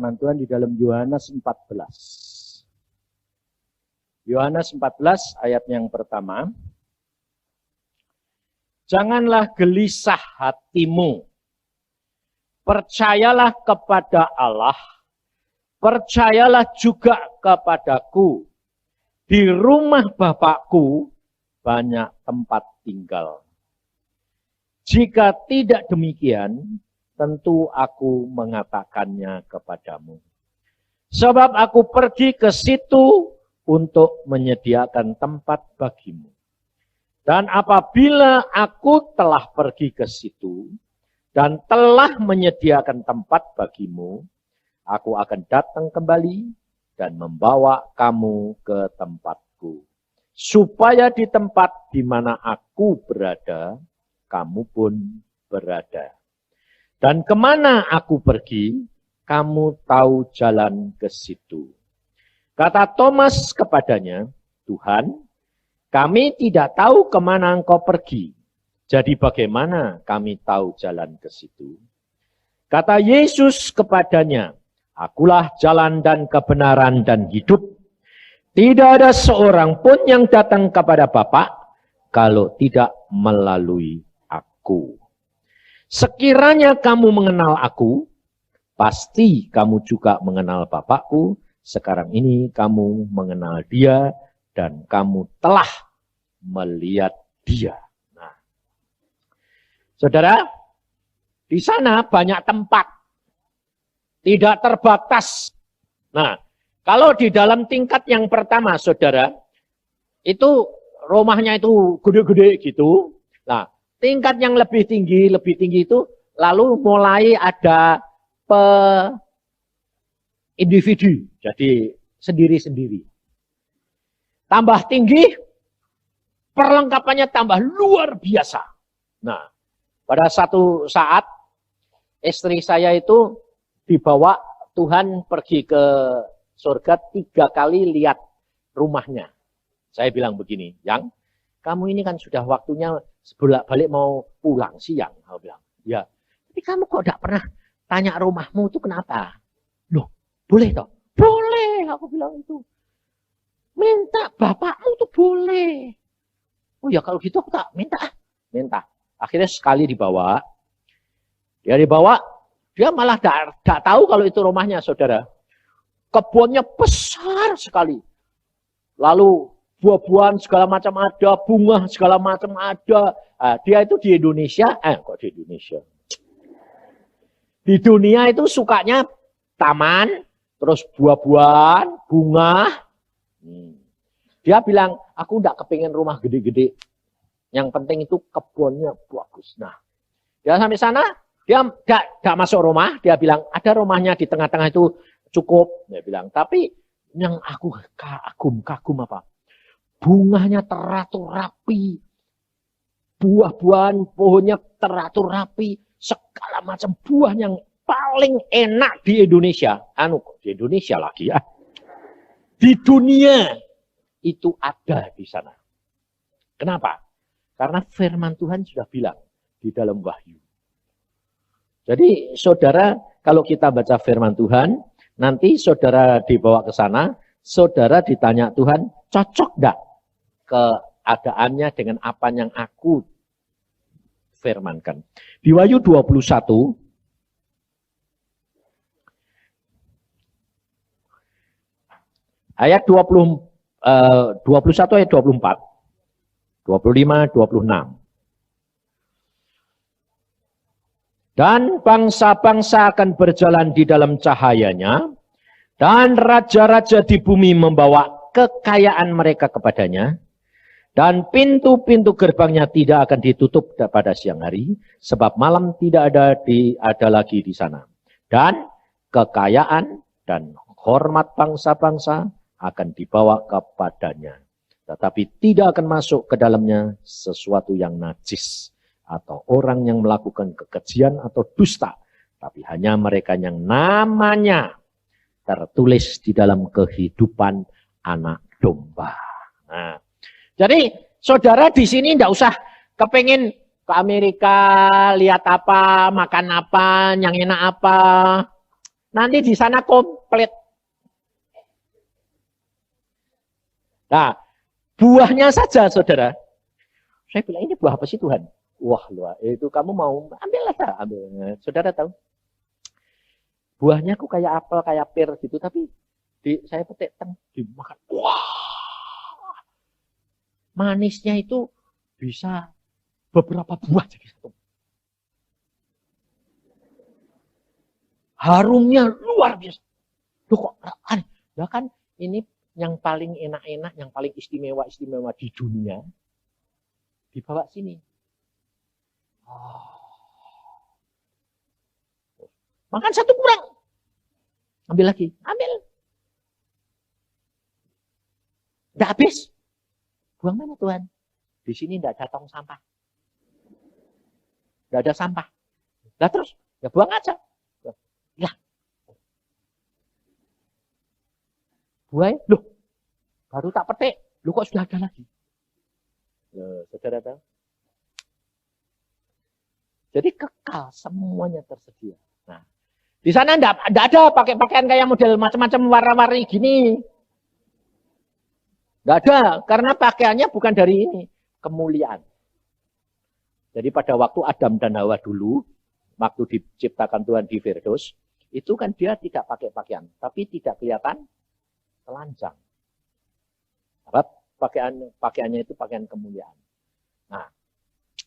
firman Tuhan di dalam Yohanes 14. Yohanes 14 ayat yang pertama. Janganlah gelisah hatimu. Percayalah kepada Allah. Percayalah juga kepadaku. Di rumah Bapakku banyak tempat tinggal. Jika tidak demikian, tentu aku mengatakannya kepadamu. Sebab aku pergi ke situ untuk menyediakan tempat bagimu. Dan apabila aku telah pergi ke situ dan telah menyediakan tempat bagimu, aku akan datang kembali dan membawa kamu ke tempatku. Supaya di tempat di mana aku berada, kamu pun berada. Dan kemana aku pergi, kamu tahu jalan ke situ. Kata Thomas kepadanya, Tuhan, kami tidak tahu kemana engkau pergi. Jadi bagaimana kami tahu jalan ke situ? Kata Yesus kepadanya, akulah jalan dan kebenaran dan hidup. Tidak ada seorang pun yang datang kepada Bapa kalau tidak melalui aku. Sekiranya kamu mengenal aku, pasti kamu juga mengenal Bapakku. Sekarang ini kamu mengenal dia dan kamu telah melihat dia. Nah, saudara, di sana banyak tempat. Tidak terbatas. Nah, kalau di dalam tingkat yang pertama, saudara, itu rumahnya itu gede-gede gitu. Nah, tingkat yang lebih tinggi itu, lalu mulai ada individu. Jadi, sendiri-sendiri. Tambah tinggi, perlengkapannya tambah luar biasa. Nah, pada satu saat, istri saya itu dibawa Tuhan pergi ke surga 3 kali lihat rumahnya. Saya bilang begini, Yang, kamu ini kan sudah waktunya bolak-balik mau pulang siang. Aku bilang, ya. Tapi kamu kok tidak pernah tanya rumahmu itu kenapa? Loh, boleh toh? Boleh, aku bilang itu. Minta bapakmu tuh boleh. Oh ya kalau gitu aku tak minta. Minta. Akhirnya sekali dibawa. Dia dibawa. Dia malah tidak tahu kalau itu rumahnya, saudara. Kebunnya besar sekali. Lalu buah-buahan segala macam ada. Bunga segala macam ada. Nah, dia itu di Indonesia. Kok di Indonesia? Di dunia itu sukanya taman. Terus buah-buahan, bunga. Dia bilang, aku tidak kepingin rumah gede-gede. Yang penting itu kebunnya bagus. Nah, dia sampai sana, dia tidak masuk rumah. Dia bilang, ada rumahnya di tengah-tengah itu cukup. Dia bilang, tapi yang aku kagum apa? Bunganya teratur rapi. Buah-buahan, pohonnya teratur rapi. Segala macam buah yang paling enak di Indonesia. Di Indonesia lagi ya. Di dunia itu ada di sana. Kenapa? Karena firman Tuhan sudah bilang di dalam Wahyu. Jadi saudara, kalau kita baca firman Tuhan, nanti saudara dibawa ke sana, saudara ditanya Tuhan, cocok enggak keadaannya dengan apa yang aku firmankan. Di Wahyu 21, ayat 21 ayat 24, 25, 26. Dan bangsa-bangsa akan berjalan di dalam cahayanya, dan raja-raja di bumi membawa kekayaan mereka kepadanya, dan pintu-pintu gerbangnya tidak akan ditutup pada siang hari, sebab malam tidak ada lagi di sana. Dan kekayaan dan hormat bangsa-bangsa akan dibawa kepadanya. Tetapi tidak akan masuk ke dalamnya sesuatu yang najis atau orang yang melakukan kekejian atau dusta. Tapi hanya mereka yang namanya tertulis di dalam kehidupan anak domba. Nah, jadi saudara di sini tidak usah kepengen ke Amerika, lihat apa, makan apa, yang enak apa. Nanti di sana komplit. Nah, buahnya saja, saudara. Saya bilang, ini buah apa sih Tuhan? Wah, luar, itu kamu mau ambil aja, ambil. Saudara tahu? Buahnya kok kayak apel, kayak pir gitu, tapi saya petik dimakan. Wah, manisnya itu bisa beberapa buah jadi satu. Harumnya luar biasa. Loh kok aneh? Ya kan ini yang paling enak-enak, yang paling istimewa-istimewa di dunia dibawa sini. Oh. Makan satu kurang. Ambil lagi. Ambil. Tidak habis. Buang mana Tuhan? Di sini tidak ada tong sampah. Tidak ada sampah. Nah terus, ya buang aja. Ya. Buai, loh. Baru tak petik. Loh kok sudah ada lagi? Loh, saudara tahu? Jadi kekal, semuanya tersedia. Nah, di sana enggak ada pakai pakaian kayak model macam-macam warna-warni gini. Enggak ada, karena pakaiannya bukan dari ini, kemuliaan. Jadi pada waktu Adam dan Hawa dulu, waktu diciptakan Tuhan di Firdaus, itu kan dia tidak pakai pakaian, tapi tidak kelihatan telanjang. Sebab pakaiannya itu pakaian kemuliaan. Nah,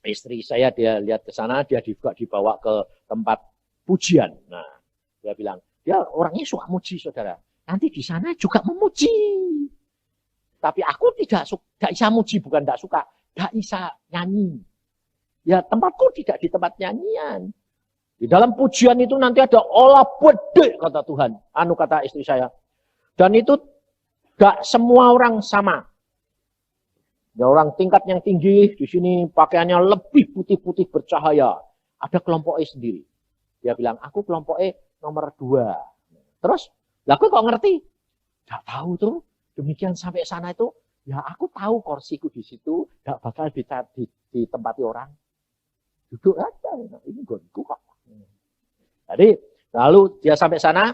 istri saya dia lihat ke sana, dia juga dibawa ke tempat pujian. Nah, dia bilang, dia orangnya suka muji, saudara. Nanti di sana juga memuji. Tapi aku tidak bisa muji, bukan tidak suka, tidak bisa nyanyi. Ya tempatku tidak di tempat nyanyian. Di dalam pujian itu nanti ada olah bede, kata Tuhan. Anu kata istri saya. Dan itu gak semua orang sama. Ya, orang tingkat yang tinggi, di sini pakaiannya lebih putih-putih bercahaya. Ada kelompok E sendiri. Dia bilang, aku kelompok E nomor 2. Terus, lah aku kok ngerti? Gak tahu tuh. Demikian sampai sana itu, ya aku tahu kursiku di situ, gak bakal ditempati orang. Duduk aja, ini gonku kok. Jadi, lalu dia sampai sana,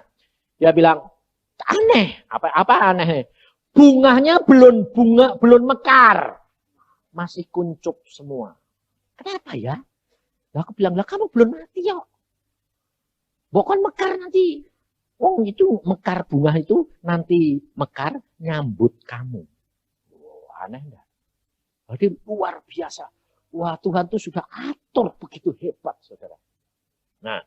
dia bilang, aneh, apa aneh? Bunganya belum mekar. Masih kuncup semua. Kenapa ya? Lah aku bilang, lah kamu belum mati ya. Bukan mekar nanti. Oh itu mekar bunga itu nanti mekar nyambut kamu. Oh, aneh enggak? Jadi luar biasa. Wah Tuhan tuh sudah atur begitu hebat saudara. Nah,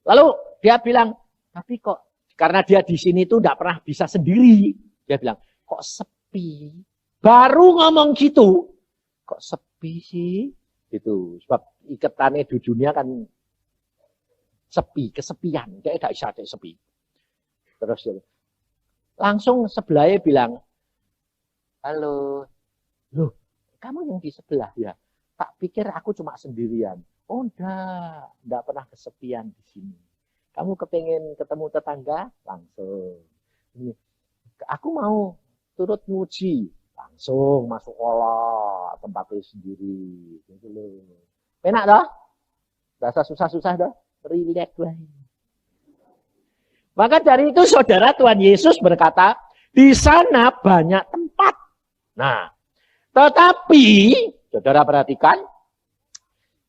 lalu dia bilang, tapi kok karena dia di sini tuh enggak pernah bisa sendiri. Dia bilang, kok sepi? Baru ngomong gitu, kok sepi sih? Gitu. Sebab iketannya di dunia kan sepi, kesepian. Dia tidak bisa sepi. Terus langsung sebelahnya bilang, halo, loh, kamu yang di sebelah ya? Tak pikir aku cuma sendirian. Oh enggak pernah kesepian di sini. Kamu kepengen ketemu tetangga? Langsung. Aku mau turut muji, langsung masuk olah tempatnya sendiri. Gitu loh. Enak dah? Rasa susah-susah dah? Relax lah. Maka dari itu saudara Tuhan Yesus berkata, di sana banyak tempat. Nah, tetapi saudara perhatikan,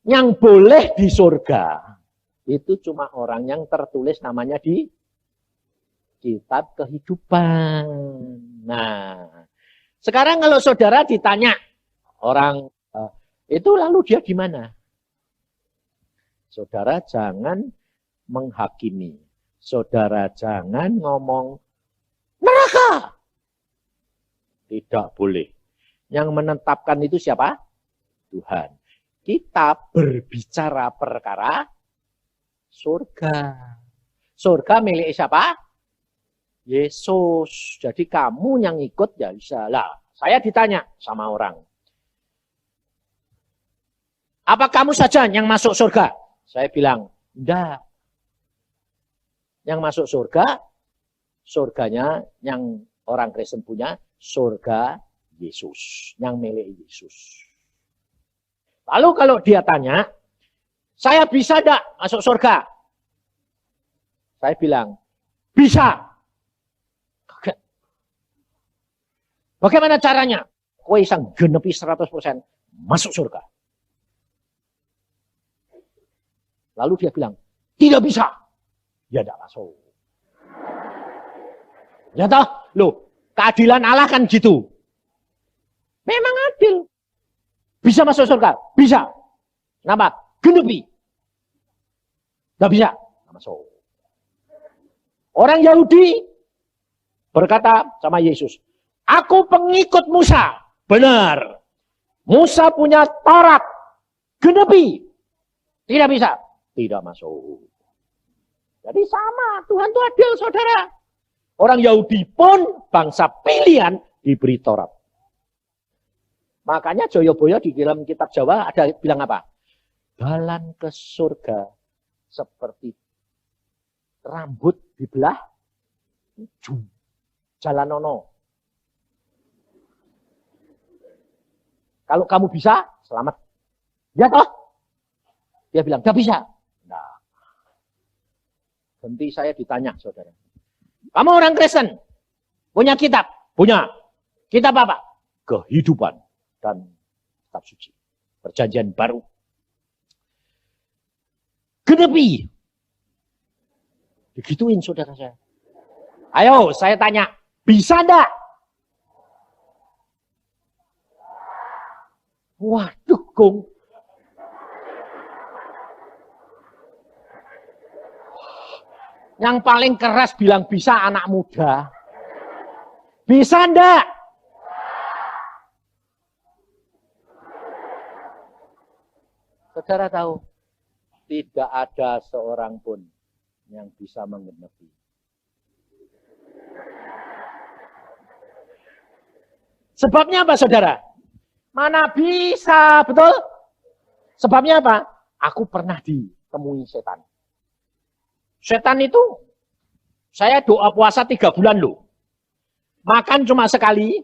yang boleh di surga itu cuma orang yang tertulis namanya di kitab kehidupan. Nah, sekarang kalau saudara ditanya orang itu lalu dia di mana? Saudara jangan menghakimi. Saudara jangan ngomong neraka. Tidak boleh. Yang menetapkan itu siapa? Tuhan. Kita berbicara perkara surga. Surga milik siapa? Yesus. Jadi kamu yang ikut ya bisa. Lah, saya ditanya sama orang. Apa kamu saja yang masuk surga? Saya bilang, enggak. Yang masuk surga, surganya yang orang Kristen punya, surga Yesus. Yang milik Yesus. Lalu kalau dia tanya, saya bisa enggak masuk surga? Saya bilang, Bisa. Kaget. Bagaimana caranya? Kowe isang genepi 100% masuk surga. Lalu dia bilang, tidak bisa. Ya tidak masuk. Ya toh, loh, keadilan Allah kan gitu. Memang adil. Bisa masuk surga? Bisa. Kenapa? Genepi. Tidak bisa. Tidak masuk. Orang Yahudi berkata sama Yesus, aku pengikut Musa. Benar. Musa punya Taurat. Genepi. Tidak bisa. Tidak masuk. Jadi sama. Tuhan itu adil, saudara. Orang Yahudi pun bangsa pilihan diberi Taurat. Makanya Joyoboyo di dalam kitab Jawa ada bilang apa? Jalan ke surga seperti rambut dibelah ujung. Jalan nono. Kalau kamu bisa, selamat. Ya toh? Dia bilang, gak bisa. Nah, nanti saya ditanya, saudara. Kamu orang Kristen? Punya kitab? Punya. Kitab apa? Kehidupan dan kitab suci. Perjanjian baru. Genepi. Digituin saudara saya. Ayo saya tanya, bisa enggak? Waduh, Gong. Yang paling keras bilang bisa anak muda. Bisa enggak? Saudara tahu, tidak ada seorang pun yang bisa menggenapi. Sebabnya apa, saudara? Mana bisa, betul? Sebabnya apa? Aku pernah ditemui setan. Setan itu, saya doa puasa 3 bulan loh. Makan cuma sekali.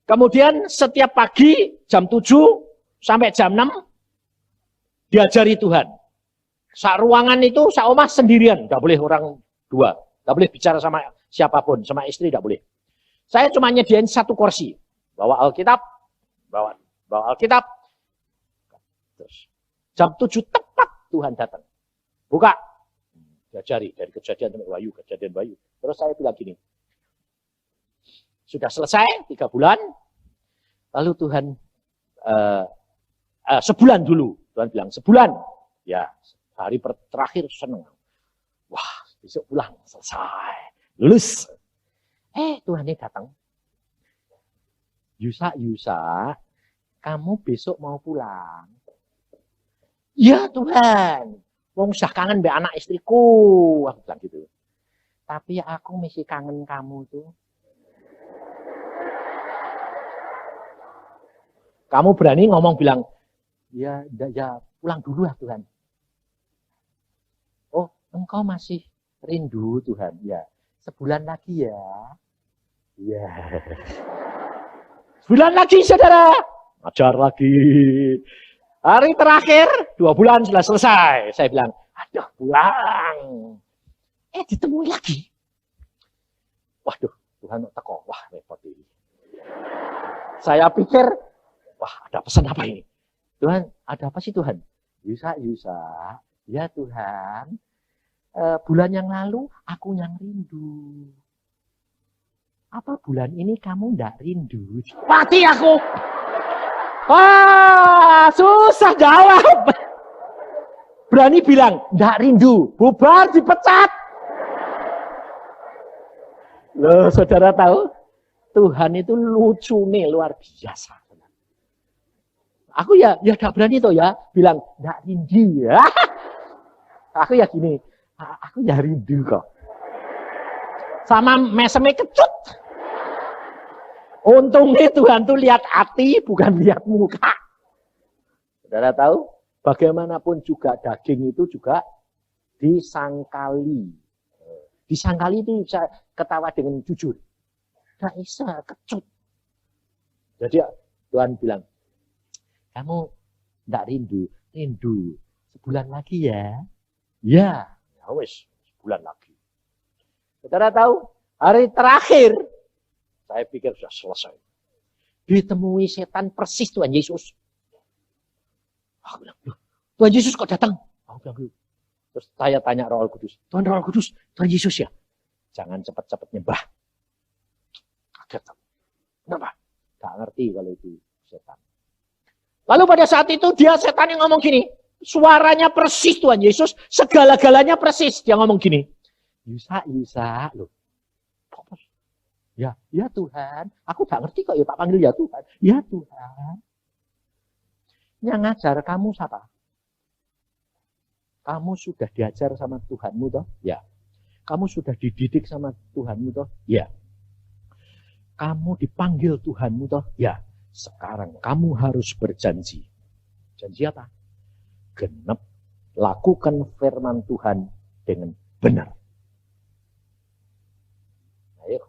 Kemudian setiap pagi jam 7 sampai jam 6 diajari Tuhan. Sak ruangan itu, sak omah sendirian. Tidak boleh orang dua. Tidak boleh bicara sama siapapun. Sama istri tidak boleh. Saya cuma nyediain 1 kursi. Bawa Alkitab. Bawa Alkitab. Terus, jam 7 tepat Tuhan datang. Buka. Diajari dari kejadian sampai Wahyu. Kejadian Wahyu. Terus saya bilang gini. Sudah selesai 3 bulan. Lalu Tuhan sebulan dulu. Tuhan bilang sebulan. Ya, hari terakhir senang. Wah, besok pulang selesai. Lulus. Tuhan ini datang. Yusa, kamu besok mau pulang? Ya Tuhan. Wong usah kangen mbak anak istriku. Aku bilang gitu. Tapi aku masih kangen kamu tuh. Kamu berani ngomong bilang, ya pulang dulu ya Tuhan. Oh, engkau masih rindu Tuhan. Ya, sebulan lagi ya. Ya. Sebulan lagi saudara. Ajar lagi. Hari terakhir 2 bulan sudah selesai. Saya bilang, aduh pulang. Ditemui lagi. Waduh, Tuhan teko. Wah, repot ini. Saya pikir, wah ada pesan apa ini? Tuhan, ada apa sih Tuhan? Yusa. Ya Tuhan, bulan yang lalu aku yang rindu. Apa bulan ini kamu ndak rindu? Mati aku. Wah, susah jawab. Berani bilang, ndak rindu. Bubar, dipecat. Loh, saudara tahu? Tuhan itu lucu nih, luar biasa. Aku ya gak berani tuh ya. Bilang, ndak rindu ya. Aku ya gini, aku ya rindu kok. Sama mesemnya kecut. Untungnya Tuhan tuh lihat hati, bukan lihat muka. Saudara tahu, bagaimanapun juga daging itu juga disangkali. Disangkali itu bisa ketawa dengan jujur. Gak bisa, kecut. Jadi Tuhan bilang, kamu ndak rindu? Rindu. Sebulan lagi ya. Ya, wes, sebulan lagi. Saudara tahu, hari terakhir, saya pikir sudah selesai. Ditemui setan persis Tuhan Yesus. Aku bilang, Tuhan Yesus kok datang? Aku bilang, terus saya tanya Roh Kudus, Tuhan Roh Kudus, Tuhan Yesus ya? Jangan cepat-cepat nyembah. Kaget. Kenapa? Gak ngerti kalau itu setan. Lalu pada saat itu dia setan yang ngomong gini. Suaranya persis Tuhan Yesus. Segala-galanya persis. Dia ngomong gini. Yusa. Loh. Ya Tuhan. Aku gak ngerti kok ya tak panggil ya Tuhan. Ya Tuhan. Yang ngajar kamu siapa? Kamu sudah diajar sama Tuhanmu toh? Ya. Kamu sudah dididik sama Tuhanmu toh? Ya. Kamu dipanggil Tuhanmu toh? Ya. Sekarang kamu harus berjanji. Janji apa? Genep. Lakukan firman Tuhan dengan benar. Ayo.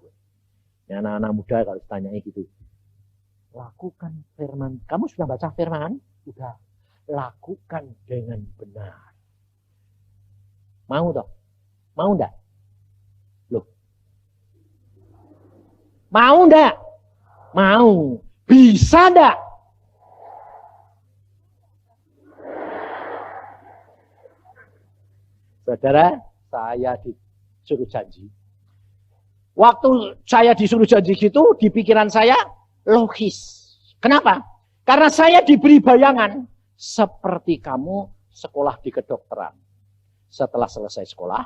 Anak-anak muda kalau ditanyai gitu. Lakukan firman. Kamu sudah baca firman? Sudah. Lakukan dengan benar. Mau toh? Mau enggak? Loh. Mau enggak? Mau. Bisa enggak? Saudara, saya disuruh janji. Waktu saya disuruh janji gitu, di pikiran saya logis. Kenapa? Karena saya diberi bayangan seperti kamu sekolah di kedokteran. Setelah selesai sekolah,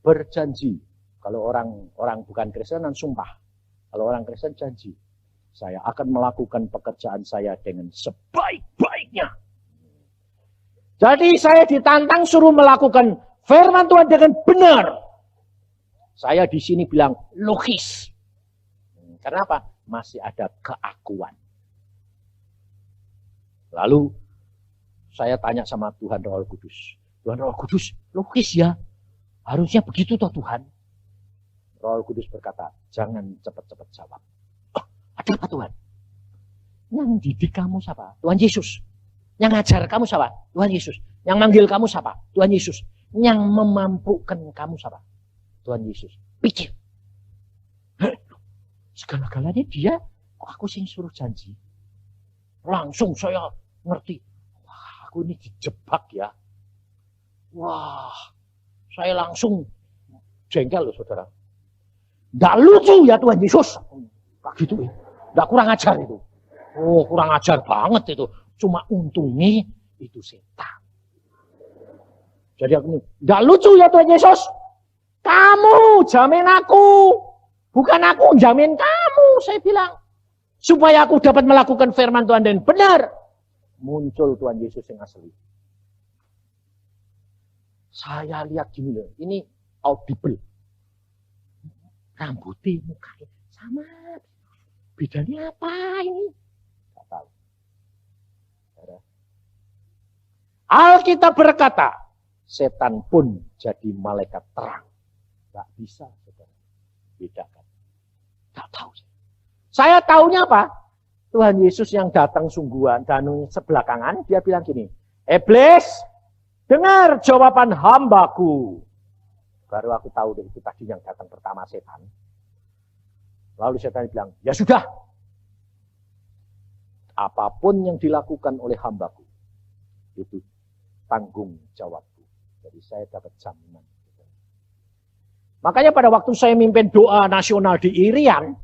berjanji. Kalau orang bukan Kristen, sumpah. Kalau orang Kristen janji. Saya akan melakukan pekerjaan saya dengan sebaik-baiknya. Jadi saya ditantang suruh melakukan firman Tuhan dengan benar. Saya di sini bilang logis. Kenapa? Masih ada keakuan. Lalu saya tanya sama Tuhan Roh Kudus. Tuhan Roh Kudus, logis ya. Harusnya begitu toh Tuhan. Roh Kudus berkata, jangan cepat-cepat jawab. Oh, ada apa Tuhan? Yang didik kamu siapa? Tuhan Yesus. Yang ngajar kamu siapa? Tuhan Yesus. Yang manggil kamu siapa? Tuhan Yesus. Yang memampukan kamu siapa? Tuhan Yesus. Pikir. Segala-galanya dia, kok aku sing suruh janji? Langsung saya ngerti. Wah, aku ini dijebak ya. Wah, saya langsung jengkel loh saudara. Nggak lucu ya Tuhan Yesus. Kayak gitu ya. Nggak kurang ajar itu. Oh, kurang ajar banget itu. Cuma untungnya itu setan. Jadi aku, nggak lucu ya Tuhan Yesus. Kamu jamin aku. Bukan aku jamin kamu, saya bilang. Supaya aku dapat melakukan firman Tuhan dan benar. Muncul Tuhan Yesus yang asli. Saya lihat gini loh, ini audible. Rambutnya, mukanya sama. Bedanya apa ini? Tidak tahu. Alkitab berkata, setan pun jadi malaikat terang. Tidak bisa, saudara. Bedakan. Tidak tahu. Saya tahunya apa? Tuhan Yesus yang datang sungguhan, dan sebelakangan, dia bilang gini, Iblis, dengar jawaban hambaku. Baru aku tahu itu tadi yang datang pertama setan. Lalu setan bilang, ya sudah. Apapun yang dilakukan oleh hambaku, itu tanggung jawabku. Jadi saya dapat jaminan. Makanya pada waktu saya mimpin doa nasional di Irian,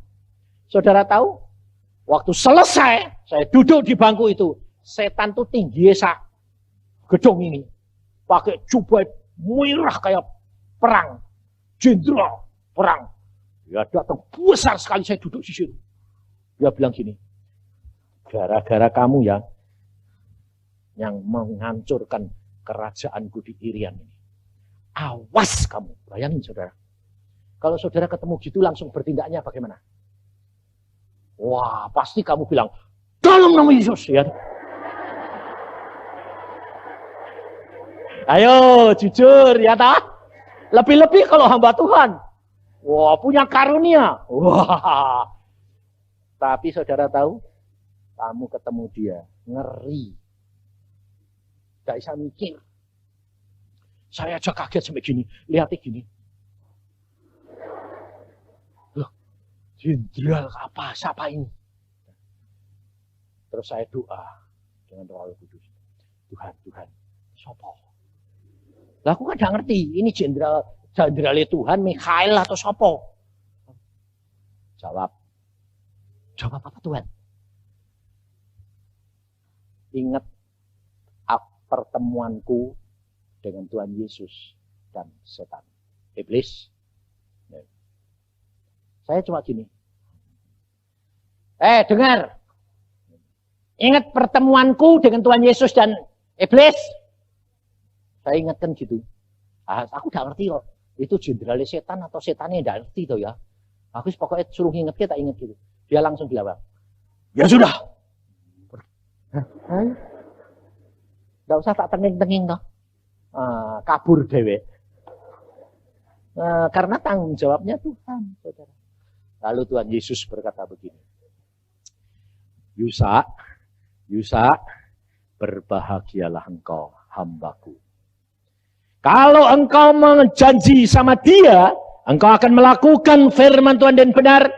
saudara tahu, waktu selesai, saya duduk di bangku itu, setan tuh tinggi sak gedung ini. Pakai jubah merah kayak perang. Jenderal perang. Ya datang besar sekali, saya duduk di situ. Dia bilang gini, gara-gara kamu ya, yang menghancurkan kerajaanku di Irian ini. Awas kamu, bayangin saudara. Kalau saudara ketemu gitu langsung bertindaknya bagaimana? Wah, pasti kamu bilang, dalam nama Yesus ya. Ayo, jujur ya tak? Lebih-lebih kalau hamba Tuhan. Wah, punya karunia. Wah. Tapi saudara tahu, kamu ketemu dia, ngeri. Gak bisa mikir. Saya aja kaget sampai gini, lihatnya gini. Jenderal apa? Siapa ini? Terus saya doa dengan Roh Kudus. Tuhan, siapa? Lah aku kan gak ngerti, ini jenderalnya Tuhan, Mikhail atau siapa? Jawab apa Tuhan? Ingat pertemuanku dengan Tuhan Yesus dan setan. Iblis. Saya cuma gini. Dengar. Ingat pertemuanku dengan Tuhan Yesus dan iblis. Saya ingatkan gitu. Aku gak ngerti kok. Itu jenderalnya setan atau setannya gak ngerti tuh ya. Aku pokoknya suruh ingat kita ingat gitu. Dia langsung bilang, ya sudah. Gak usah tak tenging-tenging toh. Kabur dewe. Karena tanggung jawabnya Tuhan, saudara. Lalu Tuhan Yesus berkata begini. Yusa, berbahagialah engkau, hambaku. Kalau engkau menjanji sama dia, engkau akan melakukan firman Tuhan dan benar.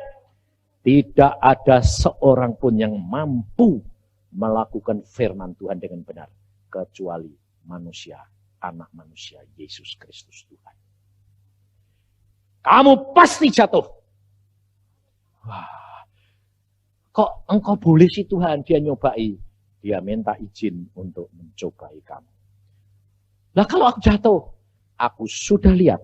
Tidak ada seorang pun yang mampu melakukan firman Tuhan dengan benar. Kecuali manusia, anak manusia, Yesus Kristus Tuhan. Kamu pasti jatuh. Wah. Kok engkau boleh sih Tuhan, dia nyobai. Dia minta izin untuk mencobai kamu. Lah kalau aku jatuh, aku sudah lihat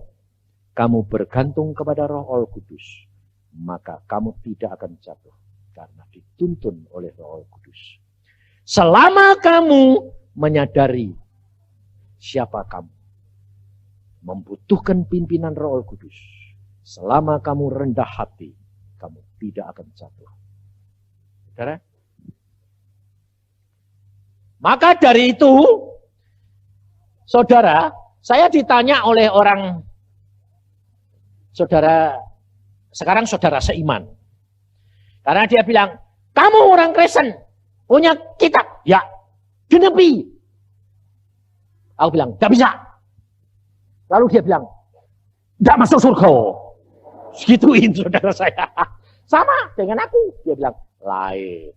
kamu bergantung kepada Roh Kudus. Maka kamu tidak akan jatuh. Karena dituntun oleh Roh Kudus. Selama kamu menyadari siapa kamu. Membutuhkan pimpinan Roh Kudus. Selama kamu rendah hati, kamu tidak akan jatuh. Saudara? Maka dari itu, saudara, saya ditanya oleh orang, saudara, sekarang saudara seiman. Karena dia bilang, kamu orang Kristen, punya kitab. Ya, genepi. Aku bilang, tidak bisa. Lalu dia bilang, tidak masuk surga. Segituin saudara saya. Sama dengan aku. Dia bilang, lain.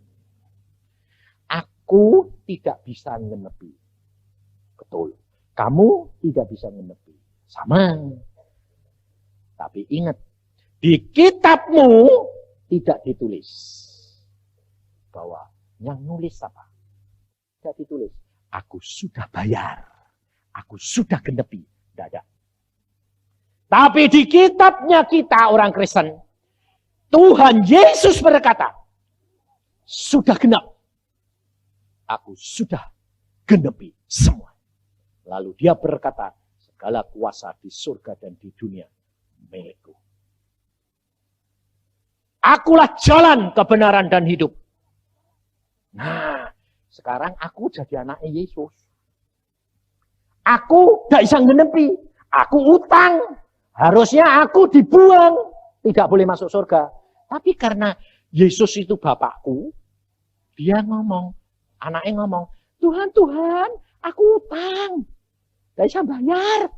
Aku tidak bisa ngenepi. Betul. Kamu tidak bisa ngenepi. Sama. Tapi ingat, di kitabmu tidak ditulis. Bahwa yang nulis apa? Tidak ditulis. Aku sudah bayar. Aku sudah genepi. Tidak ada. Tapi di kitabnya kita orang Kristen, Tuhan Yesus berkata, sudah genap. Aku sudah genepi semua. Lalu dia berkata, segala kuasa di surga dan di dunia milikku. Akulah jalan, kebenaran dan hidup. Nah, sekarang aku jadi anaknya Yesus. Aku gak bisa genepi. Aku utang. Harusnya aku dibuang. Tidak boleh masuk surga. Tapi karena Yesus itu Bapakku, dia ngomong, anaknya ngomong, Tuhan, aku utang. Gak bisa bayar.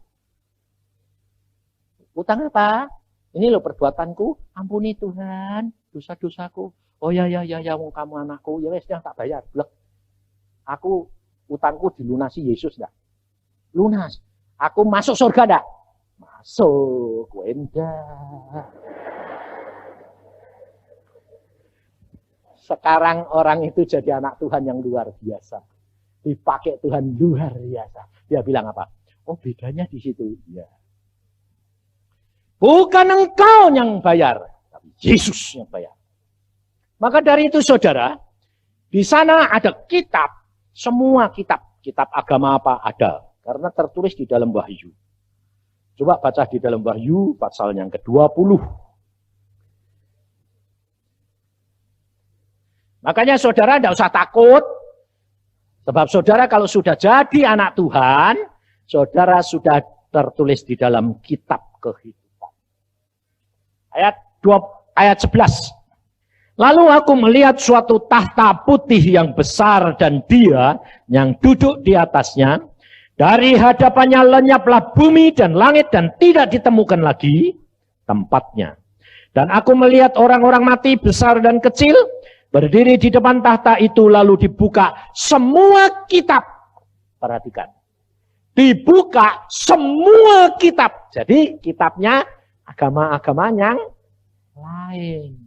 Utang apa? Ini loh perbuatanku, ampuni Tuhan, dosa-dosaku. Oh ya, kamu anakku, ya wes tak bayar. Blek. Aku utangku dilunasi Yesus dah. Lunas. Aku masuk surga dah. Masuk, enggak. Sekarang orang itu jadi anak Tuhan yang luar biasa. Dipakai Tuhan luar biasa. Dia bilang apa? Oh bedanya di situ. Ya. Bukan engkau yang bayar. Tapi Yesus yang bayar. Maka dari itu saudara. Di sana ada kitab. Semua kitab. Kitab agama apa ada. Karena tertulis di dalam Wahyu. Coba baca di dalam Wahyu pasal yang ke-20. Makanya saudara tidak usah takut. Sebab saudara kalau sudah jadi anak Tuhan, saudara sudah tertulis di dalam kitab kehidupan. Ayat 11. Lalu aku melihat suatu tahta putih yang besar dan dia yang duduk di atasnya. Dari hadapannya lenyaplah bumi dan langit dan tidak ditemukan lagi tempatnya. Dan aku melihat orang-orang mati besar dan kecil berdiri di depan tahta itu, lalu dibuka semua kitab. Perhatikan. Dibuka semua kitab. Jadi kitabnya agama-agama yang lain.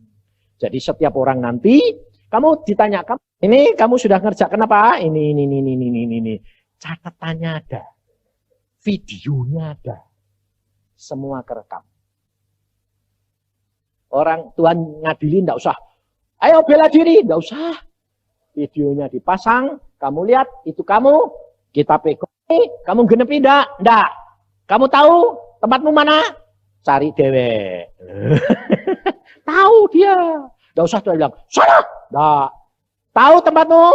Jadi setiap orang nanti kamu ditanya, ini kamu sudah ngerjakan apa? Ini. Catatannya ada. Videonya ada. Semua kerekam. Orang Tuhan ngadili enggak usah. Ayo bela diri, enggak usah. Videonya dipasang, kamu lihat, itu kamu, kita pekoni, kamu genepi enggak? Enggak. Kamu tahu tempatmu mana? Cari dewe. Tahu dia. Enggak usah Tuhan bilang, sana. Enggak. Tahu tempatmu?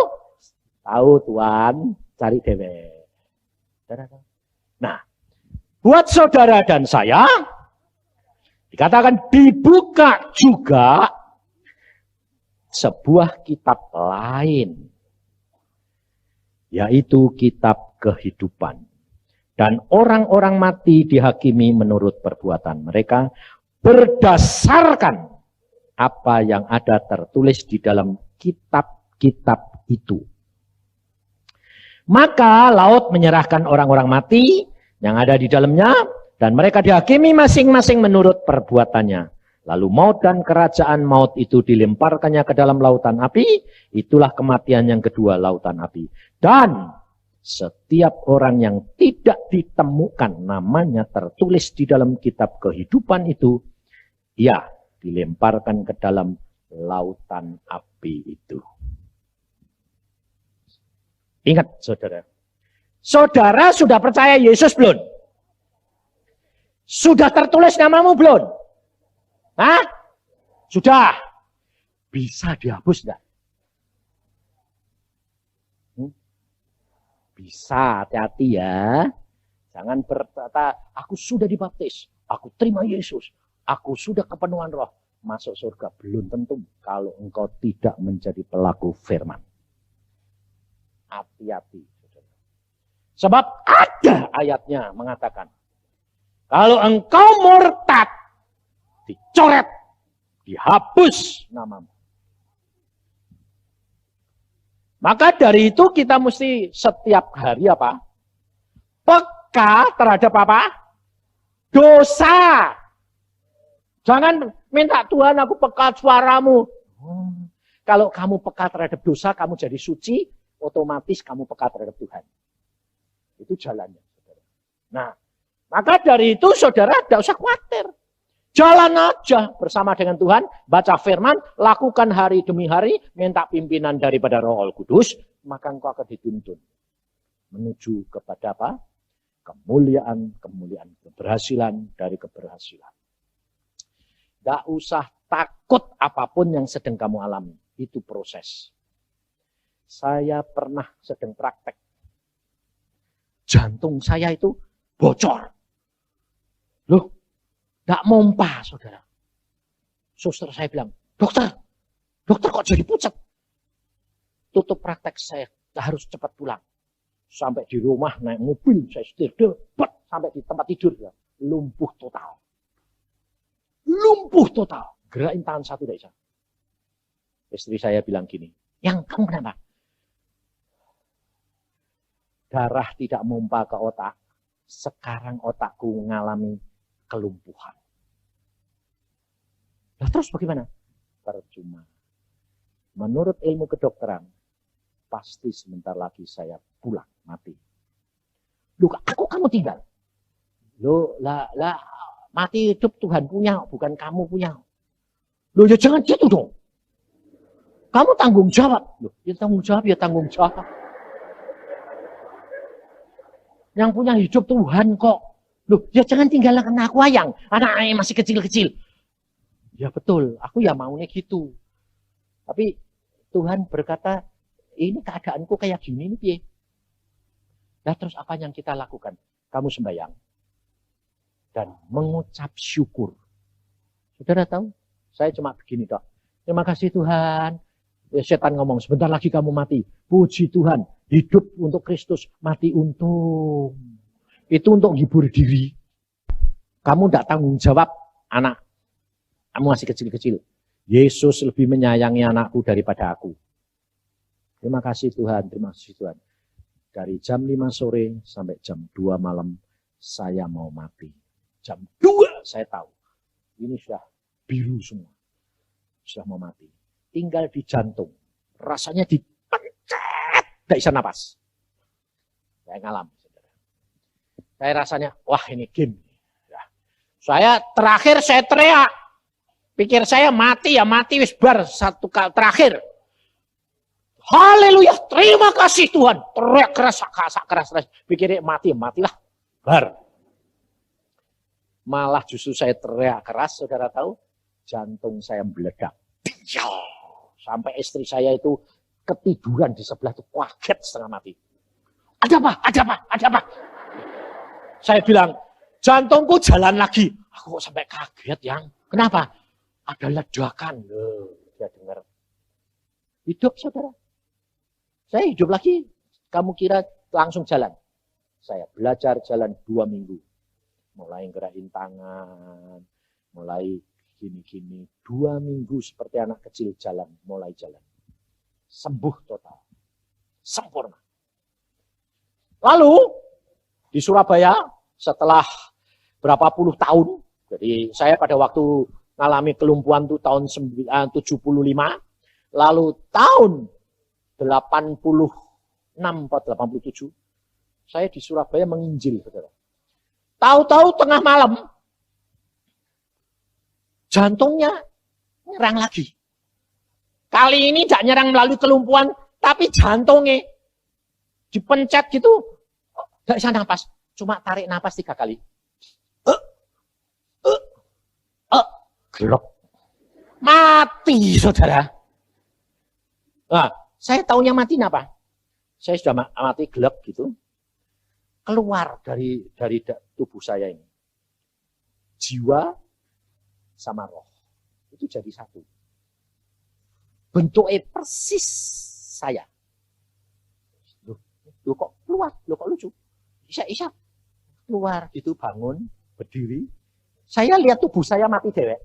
Tahu Tuhan, cari dewe. Nah, buat saudara dan saya, dikatakan dibuka juga sebuah kitab lain, yaitu kitab kehidupan. Dan orang-orang mati dihakimi menurut perbuatan mereka berdasarkan apa yang ada tertulis di dalam kitab-kitab itu. Maka laut menyerahkan orang-orang mati yang ada di dalamnya, dan mereka dihakimi masing-masing menurut perbuatannya. Lalu maut dan kerajaan maut itu dilemparkannya ke dalam lautan api. Itulah kematian yang kedua, lautan api. Dan setiap orang yang tidak ditemukan namanya tertulis di dalam kitab kehidupan itu, ia dilemparkan ke dalam lautan api itu. Ingat saudara. Saudara sudah percaya Yesus belum? Sudah tertulis namamu belum? Hah? Sudah. Bisa dihapus enggak? Bisa, hati-hati ya. Jangan berkata, aku sudah dibaptis, aku terima Yesus, aku sudah kepenuhan roh. Masuk surga belum tentu kalau engkau tidak menjadi pelaku firman. Hati-hati. Sebab ada ayatnya mengatakan, kalau engkau murtad, dicoret, dihapus namamu. Maka dari itu kita mesti setiap hari apa? Peka terhadap apa? Dosa. Jangan minta Tuhan aku peka suaramu. Kalau kamu peka terhadap dosa, kamu jadi suci, otomatis kamu peka terhadap Tuhan. Itu jalannya. Nah, maka dari itu saudara tidak usah khawatir. Jalan aja bersama dengan Tuhan, baca firman, lakukan hari demi hari, minta pimpinan daripada Roh Kudus, maka engkau akan dituntun menuju kepada apa? Kemuliaan, keberhasilan dari keberhasilan. Tidak usah takut apapun yang sedang kamu alami, itu proses. Saya pernah sedang praktek. Jantung saya itu bocor. Loh, tidak mompa, saudara. Suster saya bilang, dokter kok jadi pucat? Tutup praktek saya, harus cepat pulang. Sampai di rumah, naik mobil, saya setir, sampai di tempat tidur, ya. Lumpuh total. Lumpuh total. Gerakin tangan satu dari saya. Istri saya bilang gini, yang kamu kenapa? Darah tidak mompa ke otak. Sekarang otakku mengalami kelumpuhan. Nah terus bagaimana? Percuma. Menurut ilmu kedokteran, pasti sebentar lagi saya pulang mati. Loh, aku kamu tinggal. Loh, lah mati hidup Tuhan punya, bukan kamu punya. Loh, ya jangan gitu dong. Kamu tanggung jawab. Loh, ya tanggung jawab. Yang punya hidup Tuhan kok. Loh, ya jangan tinggalkan aku ayang. Anak masih kecil-kecil. Ya betul, aku ya maunya gitu. Tapi Tuhan berkata, ini keadaanku kayak gini nih, piye. Nah terus apa yang kita lakukan? Kamu sembahyang. Dan mengucap syukur. Saudara tahu? Saya cuma begini dok. Terima kasih Tuhan. Ya, setan ngomong, sebentar lagi kamu mati. Puji Tuhan, hidup untuk Kristus, mati untung. Itu untuk hibur diri. Kamu tidak tanggung jawab anak Kamu masih kecil-kecil. Yesus lebih menyayangi anakku daripada aku. Terima kasih Tuhan, terima kasih Tuhan. Dari jam 5 sore sampai jam 2 malam saya mau mati. Jam 2 saya tahu. Ini sudah biru semua. Sudah mau mati. Tinggal di jantung. Rasanya dipencet. Tidak bisa napas. Saya ngalami. Saya rasanya, wah ini game. Ya. Saya terakhir saya teriak. Pikir saya mati ya mati wis bar satu kali terakhir. Haleluya, terima kasih Tuhan. Teriak keras, keras. Pikir mati, matilah. Bar. Malah justru saya teriak keras, saudara tahu, jantung saya meledak. Sampai istri saya itu ketiduran di sebelah itu, kaget setengah mati. Ada apa? Saya bilang, jantungku jalan lagi. Aku kok sampai kaget, Yang. Kenapa? Ada ledakan. Dia dengar. Hidup, saudara. Saya hidup lagi. Kamu kira langsung jalan? Saya belajar jalan 2 minggu. Mulai gerakin tangan. Mulai gini-gini. 2 minggu seperti anak kecil jalan. Mulai jalan. Sembuh total. Sempurna. Lalu di Surabaya setelah berapa puluh tahun. Jadi saya pada waktu ngalami kelumpuhan itu tahun 75. Lalu tahun 86 atau 87, saya di Surabaya menginjil, saudara. Tahu-tahu tengah malam, jantungnya nyerang lagi. Kali ini tidak nyerang melalui kelumpuhan, tapi jantungnya dipencet gitu, tidak bisa napas. Cuma tarik napas 3 kali. Gelok. Mati, saudara. Nah, saya tahunya mati apa? Saya sudah mati gelap gitu. Keluar dari tubuh saya ini. Jiwa sama roh. Itu jadi satu. Bentuknya persis saya. Loh kok keluar? Loh kok lucu? Isya. Keluar gitu, bangun, berdiri. Saya lihat tubuh saya mati dewek.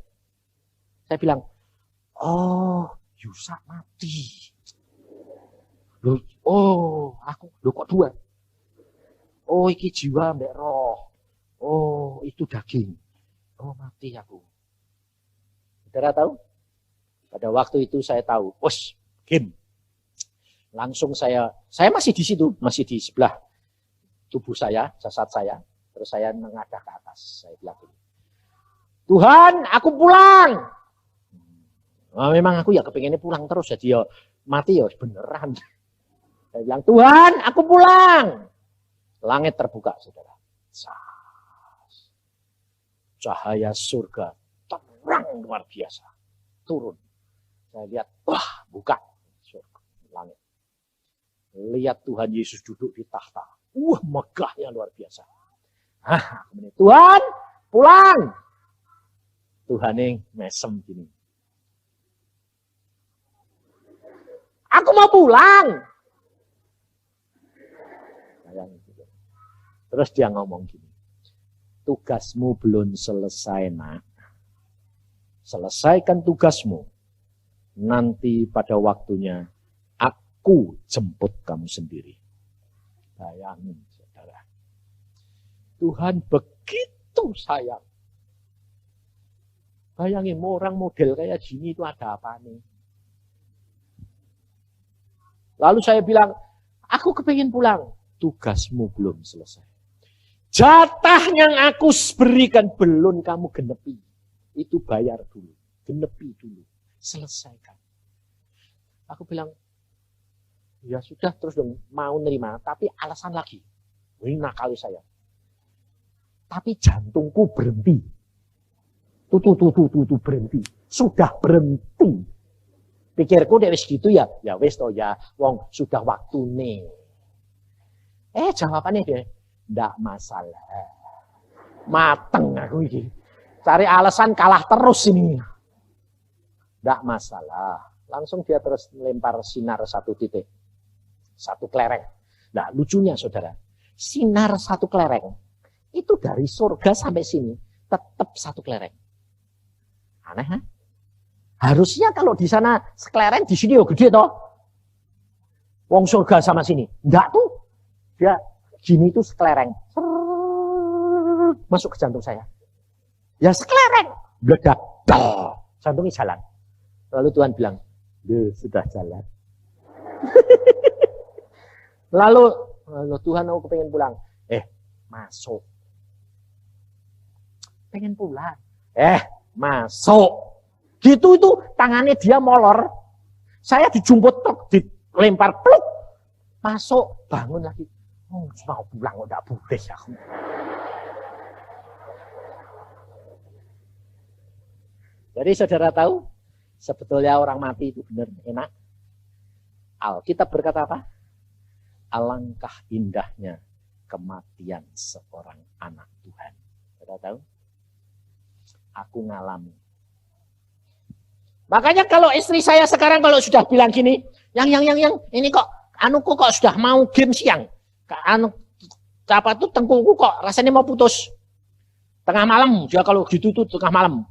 Saya bilang, oh, Yusak mati. Loh, loh kok 2? Oh, iki jiwa mbak roh. Oh, itu daging. Oh, mati aku. Saudara tahu? Pada waktu itu saya tahu, game. Langsung saya masih di situ, masih di sebelah tubuh saya, jasad saya. Terus saya mengadah ke atas. Saya bilang, Tuhan, aku pulang. Nah, memang aku ya kepengennya pulang terus, jadi ya mati ya beneran. Saya bilang, Tuhan, aku pulang. Langit terbuka, saudara. Cahaya surga terang luar biasa. Turun. Saya lihat, wah, buka surga, langit. Lihat Tuhan Yesus duduk di tahta. Megahnya luar biasa. Tuhan, pulang. Tuhan yang mesem gini. Aku mau pulang. Terus dia ngomong gini. Tugasmu belum selesai, nak. Selesaikan tugasmu. Nanti pada waktunya aku jemput kamu sendiri. Bayangin, saudara. Tuhan begitu sayang. Bayangin, orang model kayak gini itu ada apa nih? Lalu saya bilang, aku kepingin pulang. Tugasmu belum selesai. Jatah yang aku berikan belum kamu genepi. Itu bayar dulu. Genepi dulu. Selesaikan. Aku bilang, ya sudah terus dong mau nerima. Tapi alasan lagi. Ini nakal saya. Tapi jantungku berhenti. Tuh berhenti. Sudah berhenti. Pikirku dek wis gitu ya wis to ya, wong sudah waktune. Jawabannya dia, ndak masalah. Mateng aku ini. Cari alasan kalah terus ini. Ndak masalah. Langsung dia terus melempar sinar 1 titik. 1 kelereng. Nah, lucunya saudara, sinar 1 kelereng itu dari surga sampai sini tetap 1 kelereng. Aneh, ha? Harusnya kalau di sana sekeleren, di sini gede toh. Wong surga sama sini. Enggak tuh. Dia gini tuh sekelereng. Masuk ke jantung saya. Ya sekelereng. Meledak. Jantungnya jalan. Lalu Tuhan bilang, sudah jalan. Lalu Tuhan, aku pengen pulang. Masuk. Pengen pulang. Masuk. Gitu itu tangannya dia molor. Saya dijumput truk, dilempar pluk. Masuk, bangun lagi. Mau pulang udah boleh aku. Jadi saudara tahu, sebetulnya orang mati itu benar enak. Alkitab berkata apa? Alangkah indahnya kematian seorang anak Tuhan. Saudara tahu? Aku ngalami. Makanya kalau istri saya sekarang kalau sudah bilang gini, yang ini kok anuku kok sudah mau game siang. Apa tuh tengkungku kok rasanya mau putus. Tengah malam, dia kalau gitu tuh tengah malam.